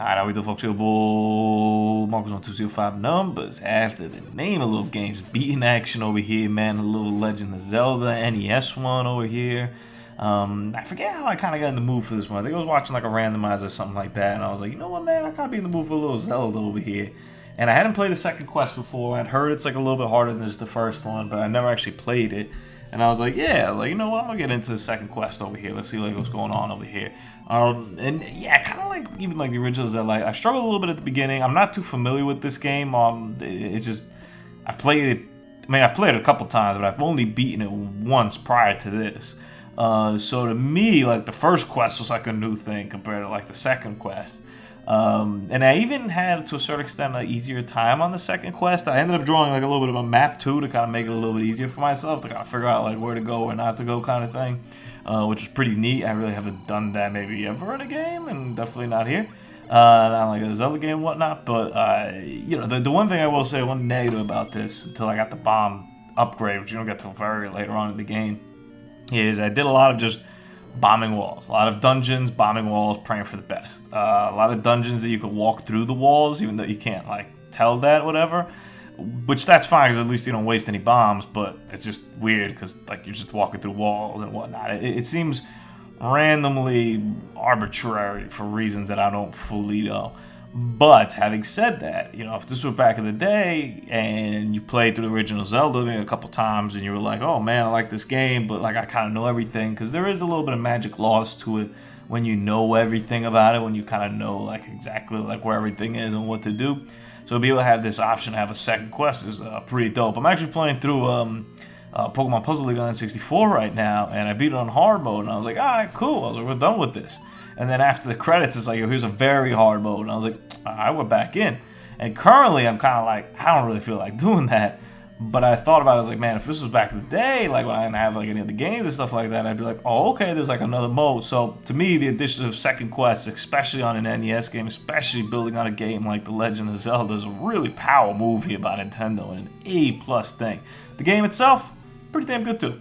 Alright, how we do, folks? Your boy Marcus on 205 numbers. After the name of little games, beating action over here, man. A little Legend of Zelda, NES one over here. I forget how I kind of got in the mood for this one. I think I was watching like a randomizer or something like that, and I was like, you know what, man, I gotta be in the mood for a little Zelda over here. And I hadn't played the second quest before. I'd heard it's like a little bit harder than just the first one, but I never actually played it. And I was like, yeah, like, you know what, I'm gonna get into the second quest over here. Let's see like what's going on over here. And yeah, kind of like even like the originals that like I struggled a little bit at the beginning. I'm not too familiar with this game. It's just I played it. I mean, I've played it a couple times, but I've only beaten it once prior to this. So to me, like the first quest was like a new thing compared to like the second quest. And I even had, to a certain extent, an easier time on the second quest. I ended up drawing like a little bit of a map too to kind of make it a little bit easier for myself to kind of figure out like where to go or not to go kind of thing, which was pretty neat. I really haven't done that maybe ever in a game, and definitely not here. Not like a Zelda game and whatnot. But you know, the one thing I will say, one negative about this, until I got the bomb upgrade, which you don't get till very later on in the game, is I did a lot of just bombing walls. A lot of dungeons, bombing walls, praying for the best. A lot of dungeons that you could walk through the walls, even though you can't, like, tell that, whatever. Which, that's fine, because at least you don't waste any bombs, but it's just weird, because, like, you're just walking through walls and whatnot. It seems randomly arbitrary for reasons that I don't fully know. But having said that, you know, if this were back in the day and you played through the original Zelda maybe a couple times and you were like, oh man, I like this game, but like I kind of know everything, because there is a little bit of magic lost to it when you know everything about it, when you kind of know like exactly like where everything is and what to do. So to be able to have this option to have a second quest is pretty dope. I'm actually playing through Pokemon Puzzle League on N64 right now, and I beat it on hard mode, and I was like, alright, cool. I was like, we're done with this. And then after the credits, it's like, yo, here's a very hard mode. And I was like, I went back in. And currently, I'm kind of like, I don't really feel like doing that. But I thought about it, I was like, man, if this was back in the day, like when I didn't have like any of the games and stuff like that, I'd be like, oh, okay, there's like another mode. So to me, the addition of second quests, especially on an NES game, especially building on a game like The Legend of Zelda, is a really power move here by Nintendo and an A+ thing. The game itself, pretty damn good too.